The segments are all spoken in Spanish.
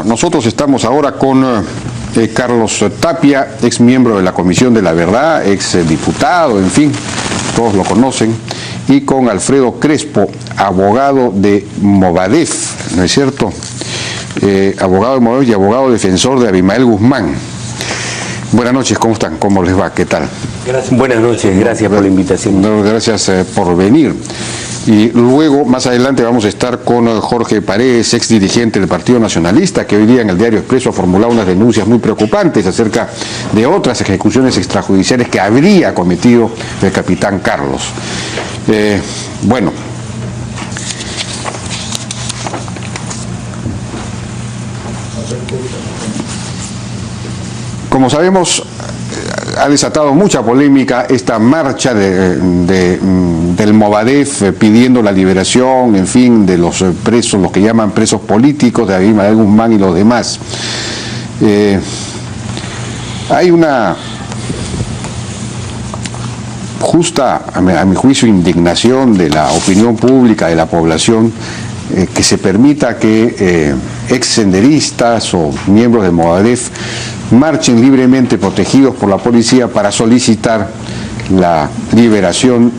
nosotros estamos ahora con Carlos Tapia, ex miembro de la Comisión de la Verdad, ex diputado, en fin, todos lo conocen, y con Alfredo Crespo, abogado de Movadef, ¿no es cierto? Abogado de Movadef y abogado defensor de Abimael Guzmán. Buenas noches, ¿cómo están? ¿Cómo les va? ¿Qué tal? Gracias. Buenas noches, gracias por la invitación. Gracias por venir. Y luego, más adelante, vamos a estar con Jorge Paredes, ex dirigente del Partido Nacionalista, que hoy día en el Diario Expreso ha formulado unas denuncias muy preocupantes acerca de otras ejecuciones extrajudiciales que habría cometido el capitán Carlos. Bueno, como sabemos, ha desatado mucha polémica esta marcha del Movadef pidiendo la liberación, en fin, de los presos, los que llaman presos políticos, de Abimael Guzmán y los demás. Hay una justa, a mi juicio, indignación de la opinión pública, de la población, que se permita que ex senderistas o miembros de Movadef marchen libremente protegidos por la policía para solicitar la liberación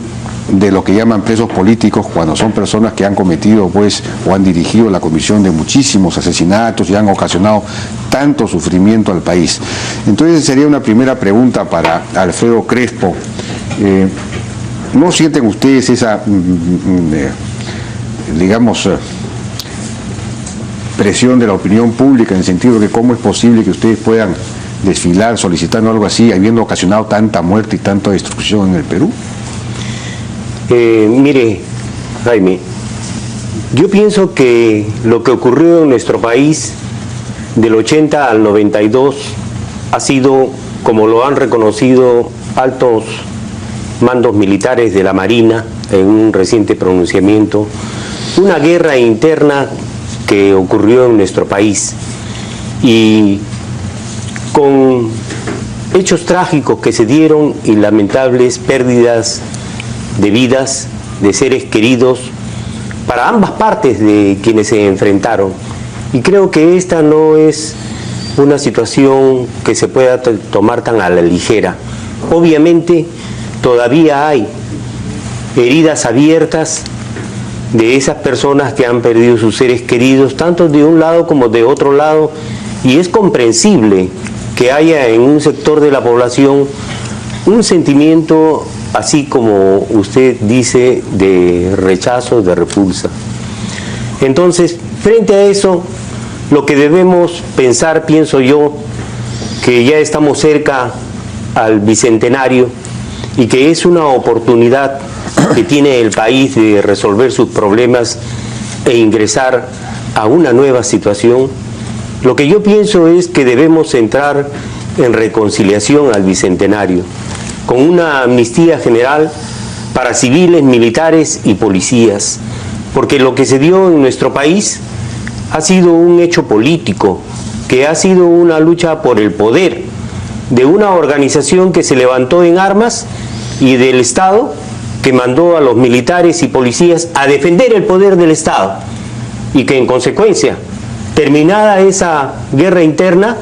de lo que llaman presos políticos, cuando son personas que han cometido pues o han dirigido la comisión de muchísimos asesinatos y han ocasionado tanto sufrimiento al país. Entonces sería una primera pregunta para Alfredo Crespo. ¿No sienten ustedes esa, digamos, presión de la opinión pública, en el sentido de que cómo es posible que ustedes puedan desfilar solicitando algo así, habiendo ocasionado tanta muerte y tanta destrucción en el Perú? Mire, Jaime, yo pienso que lo que ocurrió en nuestro país del 80 al 92 ha sido, como lo han reconocido altos mandos militares de la Marina en un reciente pronunciamiento, una guerra interna que ocurrió en nuestro país, y con hechos trágicos que se dieron y lamentables pérdidas de vidas, de seres queridos, para ambas partes de quienes se enfrentaron. Y creo que esta no es una situación que se pueda tomar tan a la ligera. Obviamente todavía hay heridas abiertas de esas personas que han perdido sus seres queridos, tanto de un lado como de otro lado, y es comprensible que haya en un sector de la población un sentimiento, así como usted dice, de rechazo, de repulsa. Entonces, frente a eso, lo que debemos pensar, pienso yo, que ya estamos cerca al bicentenario y que es una oportunidad que tiene el país de resolver sus problemas e ingresar a una nueva situación. Lo que yo pienso es que debemos entrar en reconciliación al bicentenario, con una amnistía general para civiles, militares y policías, porque lo que se dio en nuestro país ha sido un hecho político, que ha sido una lucha por el poder de una organización que se levantó en armas y del Estado que mandó a los militares y policías a defender el poder del Estado, y que en consecuencia, terminada esa guerra interna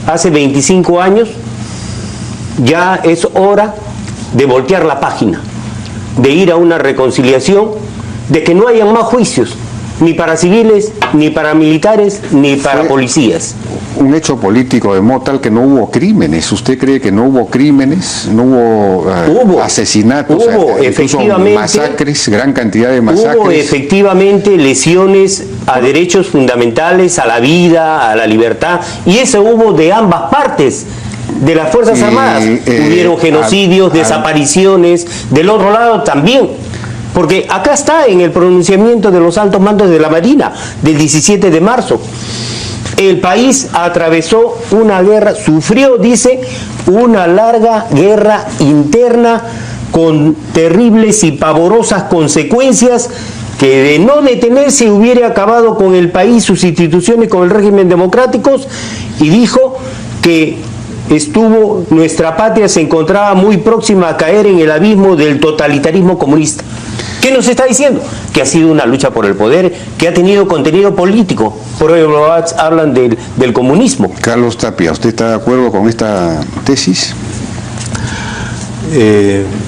hace 25 años, ya es hora de voltear la página, de ir a una reconciliación, de que no hayan más juicios, ni para civiles, ni para militares, ni para policías. Un hecho político de modo tal que no hubo crímenes. ¿Usted cree que no hubo crímenes? ¿No hubo asesinatos? Hubo efectivamente masacres, gran cantidad de masacres. Hubo efectivamente lesiones a derechos fundamentales, a la vida, a la libertad, y eso hubo de ambas partes de las Fuerzas Armadas. Hubieron genocidios, desapariciones, del otro lado también. Porque acá está en el pronunciamiento de los altos mandos de la Marina del 17 de marzo. El país atravesó una guerra, sufrió, dice, una larga guerra interna con terribles y pavorosas consecuencias que de no detenerse hubiera acabado con el país, sus instituciones, con el régimen democráticos, y dijo que nuestra patria se encontraba muy próxima a caer en el abismo del totalitarismo comunista. ¿Qué nos está diciendo? Que ha sido una lucha por el poder, que ha tenido contenido político. Por ejemplo, hablan del comunismo. Carlos Tapia, ¿usted está de acuerdo con esta tesis?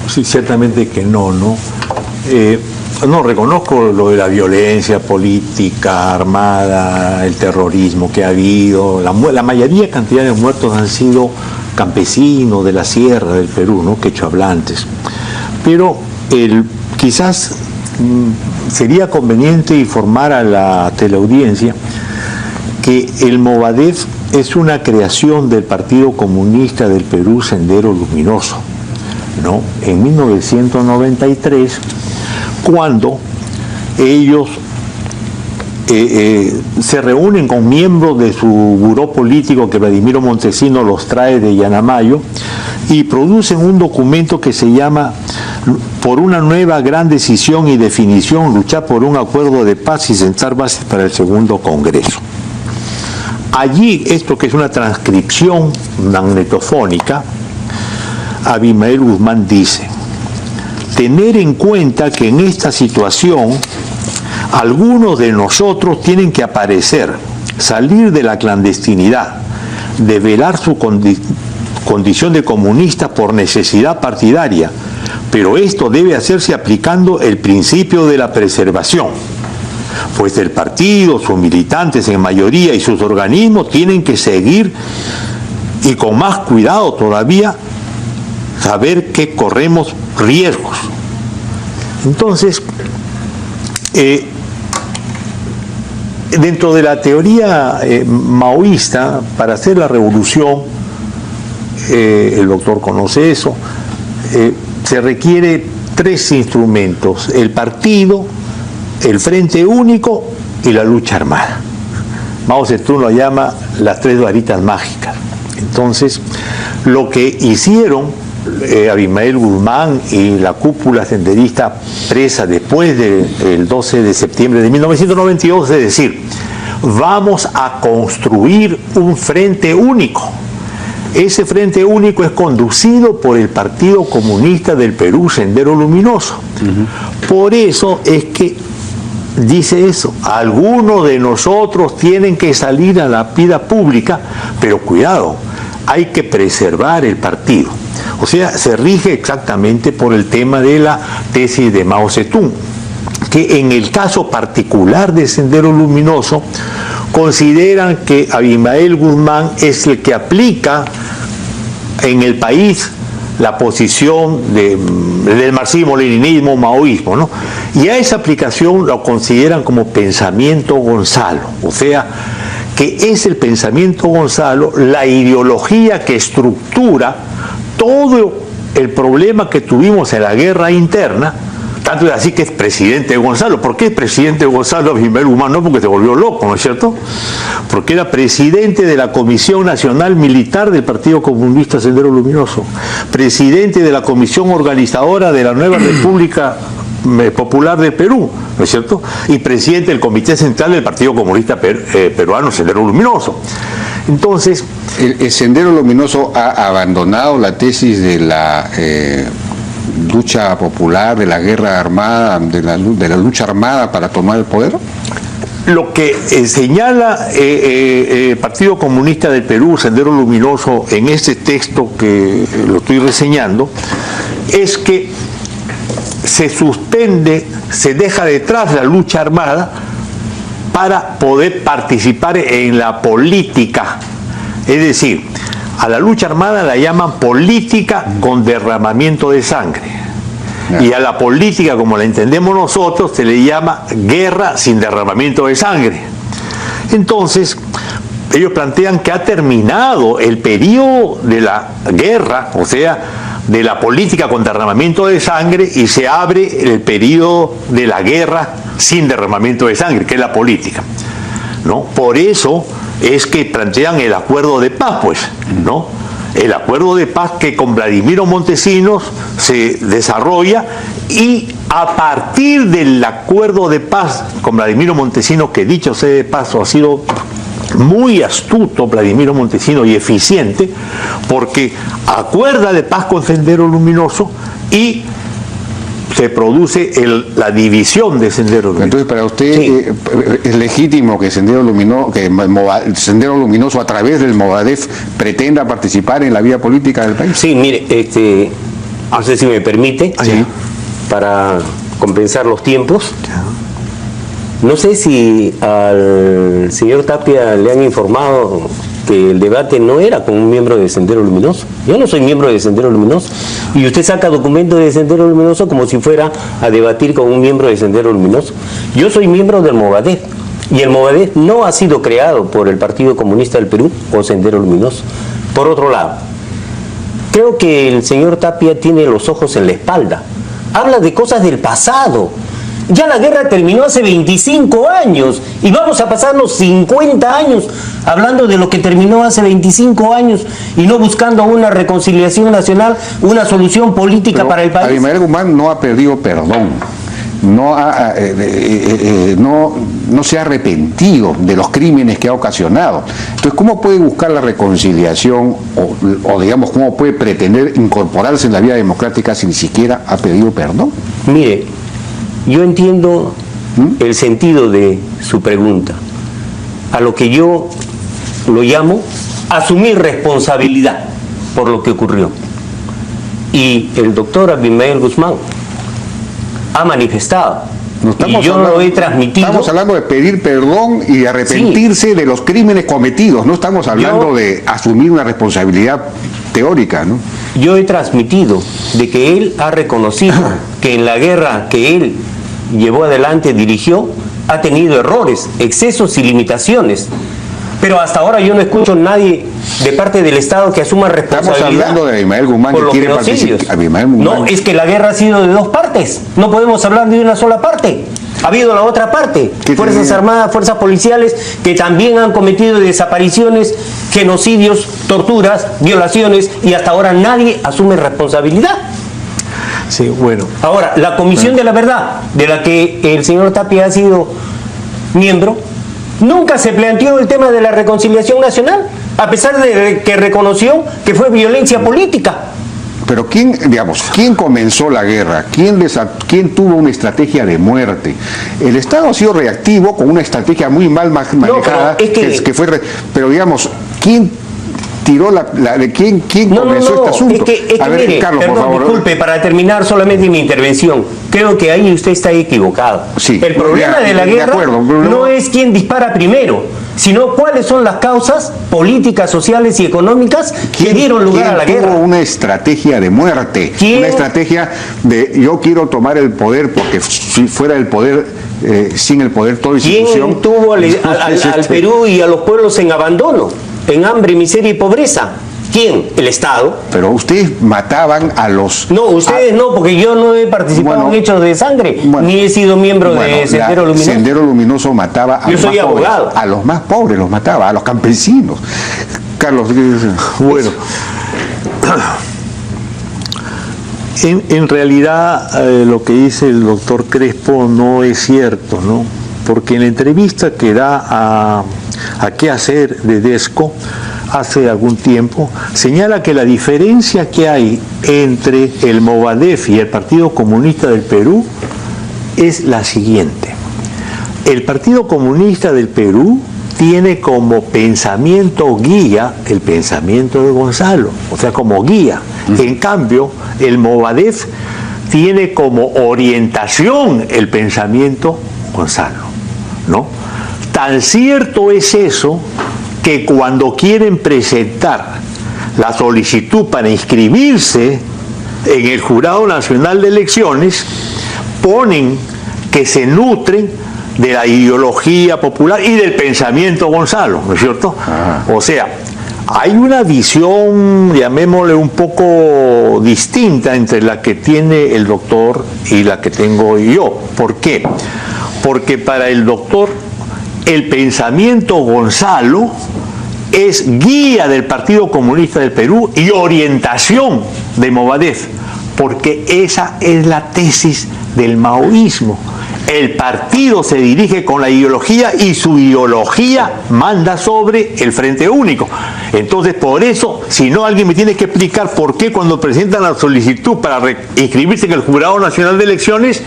Sí, ciertamente que no, ¿no? No, reconozco lo de la violencia política, armada, el terrorismo que ha habido. La mayoría cantidad de muertos han sido campesinos de la sierra del Perú, ¿no? Quechohablantes. Pero quizás sería conveniente informar a la teleaudiencia que el Movadef es una creación del Partido Comunista del Perú, Sendero Luminoso, ¿no? En 1993, cuando ellos se reúnen con miembros de su buró político que Vladimiro Montesinos los trae de Yanamayo y producen un documento que se llama Por una nueva gran decisión y definición, luchar por un acuerdo de paz y sentar bases para el segundo Congreso. Allí, esto que es una transcripción magnetofónica, Abimael Guzmán dice: tener en cuenta que en esta situación algunos de nosotros tienen que aparecer, salir de la clandestinidad, develar su condición de comunistas por necesidad partidaria, pero esto debe hacerse aplicando el principio de la preservación, pues el partido, sus militantes en mayoría y sus organismos tienen que seguir, y con más cuidado todavía, saber que corremos riesgos. Entonces, dentro de la teoría maoísta, para hacer la revolución, el doctor conoce eso, se requiere 3 instrumentos: el partido, el frente único y la lucha armada. Mao Zedong lo llama las 3 varitas mágicas. Entonces, lo que hicieron Abimael Guzmán y la cúpula senderista presa después del 12 de septiembre de 1992, es decir, vamos a construir un frente único. Ese frente único es conducido por el Partido Comunista del Perú, Sendero Luminoso. Por eso es que dice eso: algunos de nosotros tienen que salir a la vida pública, pero cuidado, hay que preservar el partido. O sea, se rige exactamente por el tema de la tesis de Mao Zedong, que en el caso particular de Sendero Luminoso consideran que Abimael Guzmán es el que aplica en el país la posición del marxismo-leninismo, maoísmo, ¿no? Y a esa aplicación lo consideran como pensamiento Gonzalo, o sea, que es el pensamiento Gonzalo la ideología que estructura todo el problema que tuvimos en la guerra interna. Tanto es así que es presidente Gonzalo. ¿Por qué es presidente Gonzalo Abimael Guzmán? No porque se volvió loco, ¿no es cierto? Porque era presidente de la Comisión Nacional Militar del Partido Comunista Sendero Luminoso, presidente de la Comisión Organizadora de la Nueva República Popular del Perú, ¿no es cierto? Y presidente del Comité Central del Partido Comunista Peruano Sendero Luminoso. Entonces, el Sendero Luminoso ha abandonado la tesis de la lucha popular, de la guerra armada, de la lucha armada para tomar el poder. Lo que señala el Partido Comunista del Perú, Sendero Luminoso, en este texto que lo estoy reseñando, es que se suspende, se deja detrás la lucha armada para poder participar en la política. Es decir, a la lucha armada la llaman política con derramamiento de sangre. Y a la política, como la entendemos nosotros, se le llama guerra sin derramamiento de sangre. Entonces, ellos plantean que ha terminado el periodo de la guerra, o sea, de la política con derramamiento de sangre, y se abre el periodo de la guerra sin derramamiento de sangre, que es la política, ¿no? Por eso es que plantean el acuerdo de paz, pues, ¿no? El acuerdo de paz que con Vladimiro Montesinos se desarrolla, y a partir del acuerdo de paz con Vladimiro Montesinos, que dicho sea de paso ha sido muy astuto Vladimiro Montesinos y eficiente, porque acuerda de paz con Sendero Luminoso y se produce la división de Sendero Luminoso. Entonces, para usted es legítimo que Sendero Luminoso a través del Movadef pretenda participar en la vida política del país. Sí, mire, no sé si me permite, para compensar los tiempos. No sé si al señor Tapia le han informado que el debate no era con un miembro de Sendero Luminoso. Yo no soy miembro de Sendero Luminoso. Y usted saca documentos de Sendero Luminoso como si fuera a debatir con un miembro de Sendero Luminoso. Yo soy miembro del Movadef. Y el Movadef no ha sido creado por el Partido Comunista del Perú o Sendero Luminoso. Por otro lado, creo que el señor Tapia tiene los ojos en la espalda. Habla de cosas del pasado. Ya la guerra terminó hace 25 años y vamos a pasarnos 50 años hablando de lo que terminó hace 25 años y no buscando una reconciliación nacional, una solución política. Pero para el país. Abimael Guzmán no ha perdido perdón, no se ha arrepentido de los crímenes que ha ocasionado. Entonces, ¿cómo puede buscar la reconciliación o digamos, cómo puede pretender incorporarse en la vida democrática si ni siquiera ha pedido perdón? Mire, yo entiendo el sentido de su pregunta, a lo que yo lo llamo asumir responsabilidad por lo que ocurrió. Y el doctor Abimael Guzmán ha manifestado, y yo lo he transmitido. Estamos hablando de pedir perdón y de arrepentirse de los crímenes cometidos, no estamos hablando de asumir una responsabilidad teórica, ¿no? Yo he transmitido de que él ha reconocido que en la guerra que él llevó adelante, dirigió, ha tenido errores, excesos y limitaciones. Pero hasta ahora yo no escucho a nadie de parte del Estado que asuma responsabilidad. Estamos hablando de Abimael Guzmán que quiere participar. No, es que la guerra ha sido de dos partes. No podemos hablar de una sola parte. Ha habido la otra parte, Fuerzas Armadas, Fuerzas Policiales, que también han cometido desapariciones, genocidios, torturas, violaciones, y hasta ahora nadie asume responsabilidad. Sí, bueno. Ahora, la Comisión de la Verdad, de la que el señor Tapia ha sido miembro, nunca se planteó el tema de la reconciliación nacional, a pesar de que reconoció que fue violencia política. Pero ¿quién comenzó la guerra? ¿Quién tuvo una estrategia de muerte? El Estado ha sido reactivo con una estrategia muy mal manejada, pero digamos, ¿quién tiró quién comenzó este asunto? A ver, mire, Carlos, por favor. Disculpe, para terminar solamente mi intervención, creo que ahí usted está equivocado. Sí, el problema de la guerra no es quién dispara primero, sino cuáles son las causas políticas, sociales y económicas que dieron lugar a la guerra. Tuvo una estrategia de muerte, una estrategia de yo quiero tomar el poder porque si fuera el poder, sin el poder toda institución. ¿Quién tuvo al Perú y a los pueblos en abandono, en hambre, miseria y pobreza? ¿Quién? El Estado. Pero ustedes mataban a los... No, ustedes no, porque yo no he participado en hechos de sangre, ni he sido miembro de Sendero Luminoso. Sendero Luminoso mataba a los más pobres, a los más pobres los mataba, a los campesinos. Carlos, bueno, en realidad lo que dice el doctor Crespo no es cierto, ¿no? Porque en la entrevista que da a qué hacer de Desco hace algún tiempo, señala que la diferencia que hay entre el Movadef y el Partido Comunista del Perú es la siguiente. El Partido Comunista del Perú tiene como pensamiento guía el pensamiento de Gonzalo, o sea, como guía. En cambio, el Movadef tiene como orientación el pensamiento Gonzalo, ¿no? Tan cierto es eso que cuando quieren presentar la solicitud para inscribirse en el Jurado Nacional de Elecciones, ponen que se nutren de la ideología popular y del pensamiento Gonzalo, ¿no es cierto? O sea, hay una visión, llamémosle un poco distinta entre la que tiene el doctor y la que tengo yo. ¿Por qué? Porque para el doctor el pensamiento Gonzalo es guía del Partido Comunista del Perú y orientación de Movadef, porque esa es la tesis del maoísmo. El partido se dirige con la ideología y su ideología manda sobre el Frente Único. Entonces, por eso, si no, alguien me tiene que explicar por qué cuando presentan la solicitud para inscribirse en el Jurado Nacional de Elecciones,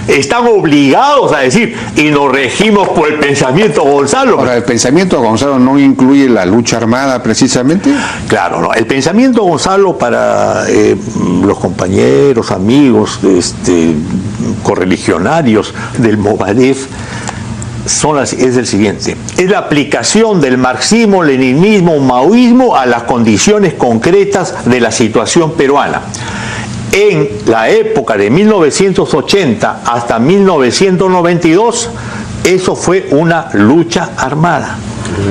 están obligados a decir, y nos regimos por el pensamiento Gonzalo. Ahora, ¿el pensamiento Gonzalo no incluye la lucha armada precisamente? Claro, no. El pensamiento Gonzalo para los compañeros, amigos, correligionarios del Movadef es el siguiente: es la aplicación del marxismo, leninismo, maoísmo a las condiciones concretas de la situación peruana. En la época de 1980 hasta 1992, eso fue una lucha armada.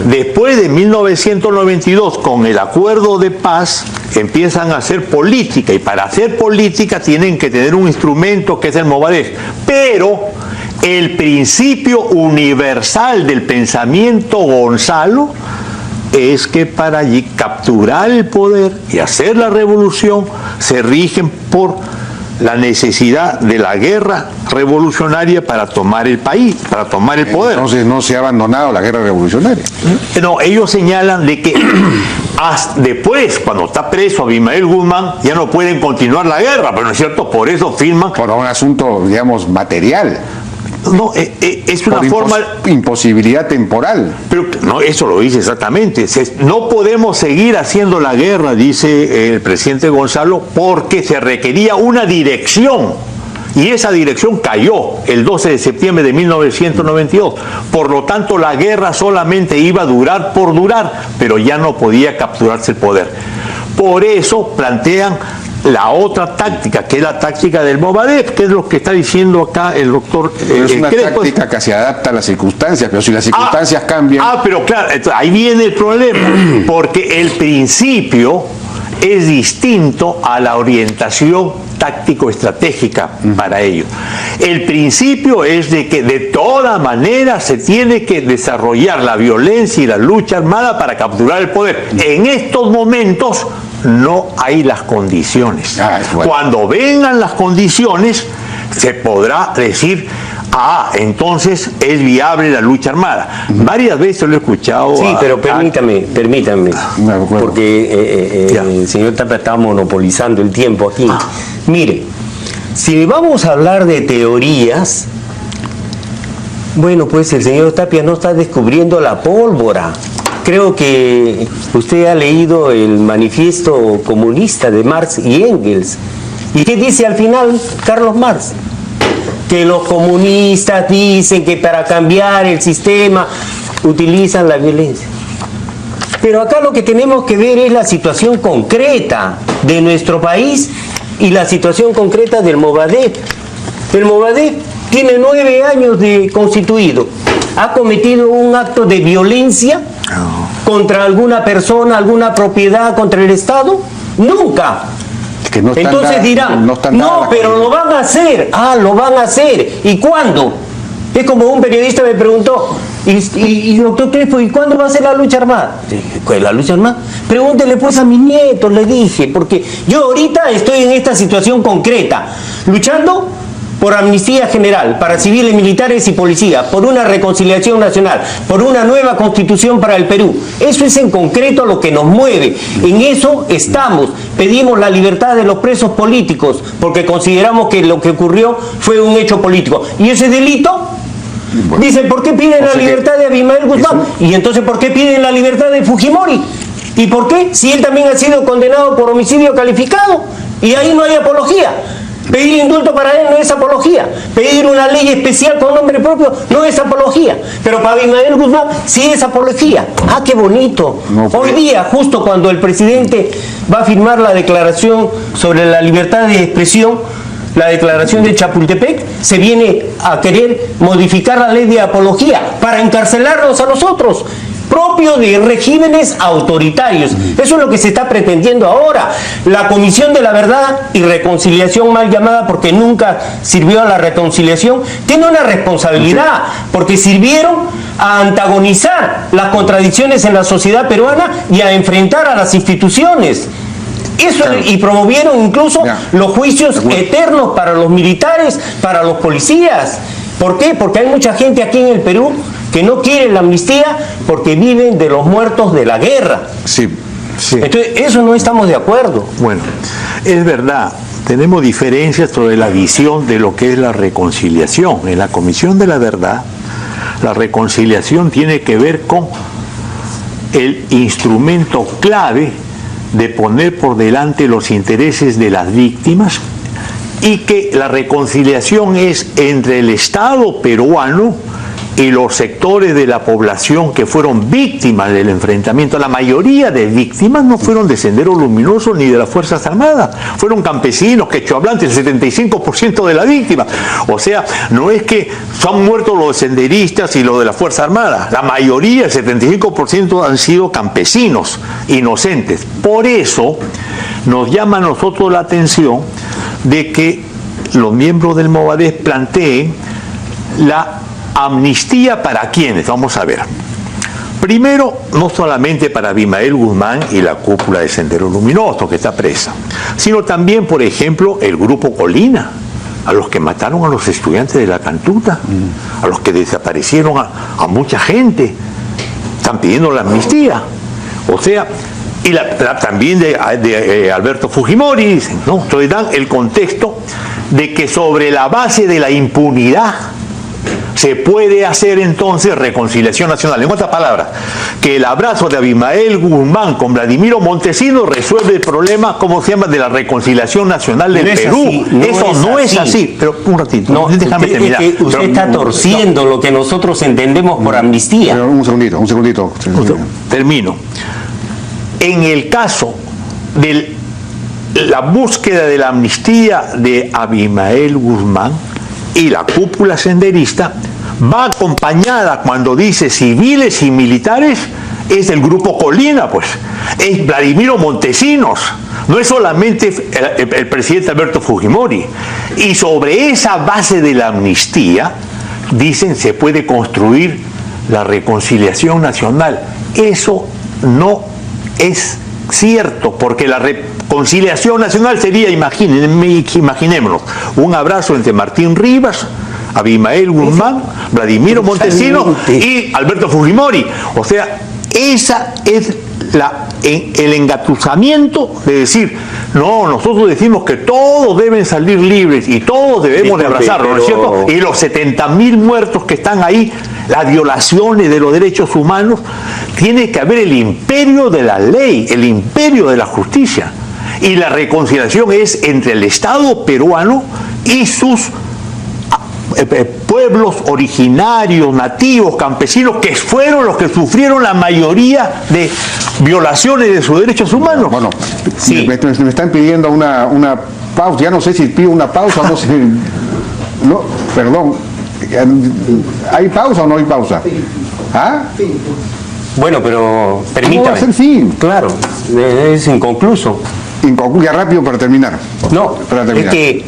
Después de 1992, con el acuerdo de paz, empiezan a hacer política, y para hacer política tienen que tener un instrumento que es el Movadef. Pero el principio universal del pensamiento Gonzalo es que para allí capturar el poder y hacer la revolución se rigen por la necesidad de la guerra revolucionaria para tomar el país, para tomar el poder. Entonces no se ha abandonado la guerra revolucionaria. No, ellos señalan de que después, cuando está preso Abimael Guzmán, ya no pueden continuar la guerra, pero no es cierto, por eso firman. Por un asunto, digamos, material. No, es una forma... imposibilidad temporal. Pero no, eso lo dice exactamente. No podemos seguir haciendo la guerra, dice el presidente Gonzalo, porque se requería una dirección. Y esa dirección cayó el 12 de septiembre de 1992. Por lo tanto, la guerra solamente iba a durar por durar, pero ya no podía capturarse el poder. Por eso plantean la otra táctica, que es la táctica del Movadef, que es lo que está diciendo acá el doctor. Es una táctica que se adapta a las circunstancias, pero si las circunstancias cambian... pero claro, ahí viene el problema, porque el principio es distinto a la orientación táctico-estratégica para ello. El principio es de que de toda manera se tiene que desarrollar la violencia y la lucha armada para capturar el poder. En estos momentos no hay las condiciones. Bueno. Cuando vengan las condiciones, se podrá decir, entonces es viable la lucha armada. Varias veces lo he escuchado. Sí, pero permítame, porque el señor Tapia está monopolizando el tiempo aquí. Mire, si vamos a hablar de teorías, bueno, pues el señor Tapia no está descubriendo la pólvora. Creo que usted ha leído el manifiesto comunista de Marx y Engels. ¿Y qué dice al final Carlos Marx? Que los comunistas dicen que para cambiar el sistema utilizan la violencia. Pero acá lo que tenemos que ver es la situación concreta de nuestro país y la situación concreta del Movadef. El Movadef tiene 9 años de constituido. ¿Ha cometido un acto de violencia contra alguna persona, alguna propiedad, contra el Estado? Nunca. Que no entonces dirán, no, pero lo van a hacer. Lo van a hacer. ¿Y cuándo? Es como un periodista me preguntó, y doctor Crespo, ¿y cuándo va a ser la lucha armada? ¿Cuál es la lucha armada? Pregúntele pues a mis nietos, le dije, porque yo ahorita estoy en esta situación concreta, luchando por amnistía general para civiles, militares y policías, por una reconciliación nacional, por una nueva constitución para el Perú. Eso es en concreto lo que nos mueve. En eso estamos. Pedimos la libertad de los presos políticos porque consideramos que lo que ocurrió fue un hecho político. ¿Y ese delito? Bueno, dicen, ¿por qué piden la libertad de Abimael Guzmán? Y entonces, ¿por qué piden la libertad de Fujimori? ¿Y por qué? Si él también ha sido condenado por homicidio calificado. Y ahí no hay apología. Pedir indulto para él no es apología. Pedir una ley especial con nombre propio no es apología. Pero para Abimael Guzmán sí es apología. ¡Qué bonito! Hoy día, justo cuando el presidente va a firmar la declaración sobre la libertad de expresión, la declaración de Chapultepec, se viene a querer modificar la ley de apología para encarcelarnos a nosotros, propio de regímenes autoritarios. Eso es lo que se está pretendiendo ahora. La Comisión de la Verdad y Reconciliación, mal llamada porque nunca sirvió a la reconciliación, tiene una responsabilidad, porque sirvieron a antagonizar las contradicciones en la sociedad peruana y a enfrentar a las instituciones. Eso, claro. Y promovieron incluso los juicios eternos para los militares, para los policías. ¿Por qué? Porque hay mucha gente aquí en el Perú que no quiere la amnistía porque viven de los muertos de la guerra. Sí. Sí. Entonces, eso no estamos de acuerdo. Bueno, es verdad, tenemos diferencias sobre la visión de lo que es la reconciliación. En la Comisión de la Verdad, la reconciliación tiene que ver con el instrumento clave de poner por delante los intereses de las víctimas y que la reconciliación es entre el Estado peruano y los sectores de la población que fueron víctimas del enfrentamiento. La mayoría de víctimas no fueron de Sendero Luminoso ni de las Fuerzas Armadas, fueron campesinos, quechohablantes, el 75% de la víctima. O sea, no es que son muertos los senderistas y los de la Fuerza Armada, la mayoría, el 75% han sido campesinos, inocentes. Por eso nos llama a nosotros la atención de que los miembros del Movadef planteen la amnistía para quienes, vamos a ver. Primero, no solamente para Abimael Guzmán y la cúpula de Sendero Luminoso que está presa, sino también, por ejemplo, el grupo Colina, a los que mataron a los estudiantes de la Cantuta, a los que desaparecieron a mucha gente, están pidiendo la amnistía. O sea, y también de Alberto Fujimori, dicen, ¿no? Entonces dan el contexto de que sobre la base de la impunidad se puede hacer entonces reconciliación nacional. En otras palabras, que el abrazo de Abimael Guzmán con Vladimiro Montesinos resuelve el problema, ¿cómo se llama?, de la reconciliación nacional del Perú. Eso no es así. Pero un ratito, no, déjame terminar. Usted está torciendo lo que nosotros entendemos por amnistía. Pero un segundito. Termino. En el caso de la búsqueda de la amnistía de Abimael Guzmán y la cúpula senderista, va acompañada, cuando dice civiles y militares, es el grupo Colina, pues, es Vladimiro Montesinos, no es solamente el presidente Alberto Fujimori. Y sobre esa base de la amnistía, dicen, se puede construir la reconciliación nacional. Eso no es cierto, porque la reconciliación nacional sería, imaginémonos, un abrazo entre Martín Rivas, Abimael Guzmán, Vladimiro Montesinos y Alberto Fujimori. O sea, esa es el engatusamiento de decir, no, nosotros decimos que todos deben salir libres y todos debemos de abrazarlo, ¿no es cierto? Y los 70.000 muertos que están ahí, las violaciones de los derechos humanos, tiene que haber el imperio de la ley, el imperio de la justicia. Y la reconciliación es entre el Estado peruano y sus pueblos originarios, nativos, campesinos, que fueron los que sufrieron la mayoría de violaciones de sus derechos humanos. Bueno, sí. me están pidiendo una pausa, ya no sé si pido una pausa o no sé. No, perdón. ¿Hay pausa o no hay pausa? ¿Ah? Bueno, pero permítame. ¿Cómo va a ser fin? Claro, es inconcluso. Ya rápido para terminar. No, es que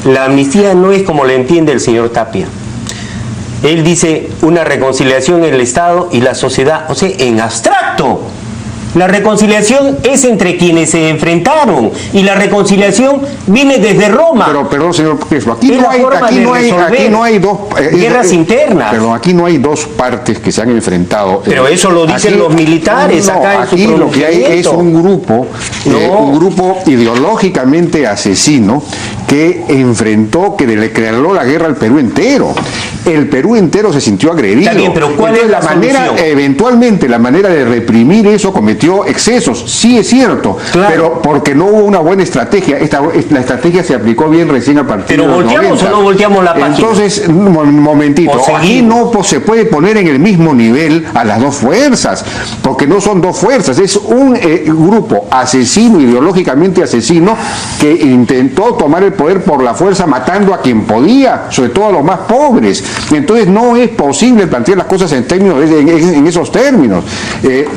la amnistía no es como le entiende el señor Tapia. Él dice una reconciliación en el Estado y la sociedad, o sea, en abstracto. La reconciliación es entre quienes se enfrentaron y la reconciliación viene desde Roma. Pero perdón, señor Crespo, aquí no hay dos guerras internas. Perdón, aquí no hay dos partes que se han enfrentado. Pero eso lo dicen los militares acá en su aquí lo que hay es un grupo ideológicamente asesino que enfrentó, que le declaró la guerra al Perú entero. El Perú entero se sintió agredido. Está bien, pero ¿cuál es la manera, solución? Eventualmente la manera de reprimir eso cometió excesos, sí es cierto, claro, pero porque no hubo una buena estrategia. La estrategia se aplicó bien recién a partir de los 90. ¿Pero volteamos o no volteamos la página? Entonces, un momentito, aquí no se puede poner en el mismo nivel a las dos fuerzas, porque no son dos fuerzas, es un grupo asesino, ideológicamente asesino, que intentó tomar el poder por la fuerza, matando a quien podía, sobre todo a los más pobres. Entonces no es posible plantear las cosas en esos términos.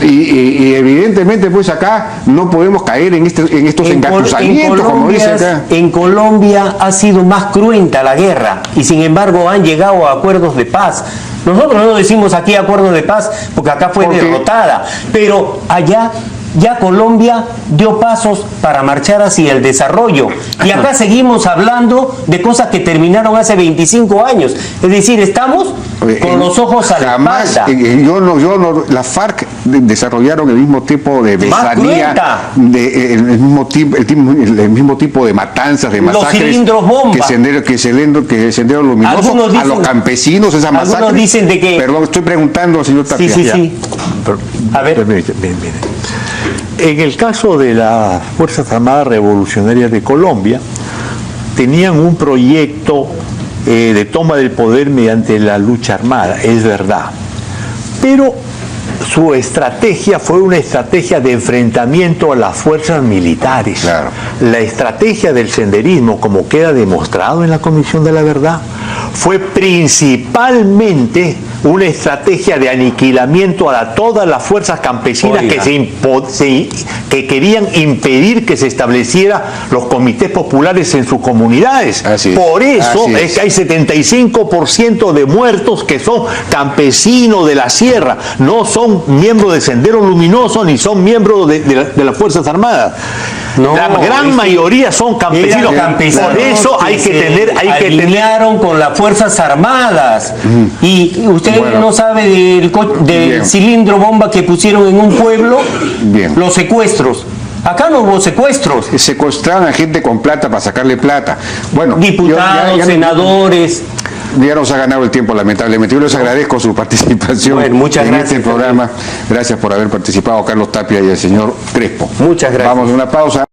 Y evidentemente pues acá no podemos caer en estos engatusamientos, como dice acá. En Colombia ha sido más cruenta la guerra y sin embargo han llegado a acuerdos de paz. Nosotros no decimos aquí acuerdos de paz porque acá fue derrotada, pero allá ya Colombia dio pasos para marchar hacia el desarrollo. Y acá seguimos hablando de cosas que terminaron hace 25 años. Es decir, estamos con los ojos a la espalda. Las FARC desarrollaron el mismo tipo de besanía, el mismo tipo de matanzas, de masacres, los cilindros bomba, que Sendero Luminoso, dicen, a los campesinos, esa masacre. Algunos dicen de que... Perdón, estoy preguntando, señor Tapia. Sí. A ver. Bien. En el caso de las Fuerzas Armadas Revolucionarias de Colombia, tenían un proyecto de toma del poder mediante la lucha armada, es verdad. Pero su estrategia fue una estrategia de enfrentamiento a las fuerzas militares. Claro. La estrategia del senderismo, como queda demostrado en la Comisión de la Verdad, fue principalmente una estrategia de aniquilamiento a todas las fuerzas campesinas que querían impedir que se establecieran los comités populares en sus comunidades. Por eso es que hay 75% de muertos que son campesinos de la sierra, no son miembros de Sendero Luminoso ni son miembros de las Fuerzas Armadas. No, la gran mayoría son campesinos. Por eso hay que tener... alinearon con las Fuerzas Armadas. Y usted no sabe del cilindro bomba que pusieron en un pueblo. Los secuestros. Acá no hubo secuestros. Secuestraron a gente con plata para sacarle plata. Bueno, diputados, senadores. Ya nos ha ganado el tiempo, lamentablemente. Yo les agradezco su participación en este programa. Gracias por haber participado, Carlos Tapia y el señor Crespo. Muchas gracias. Vamos a una pausa.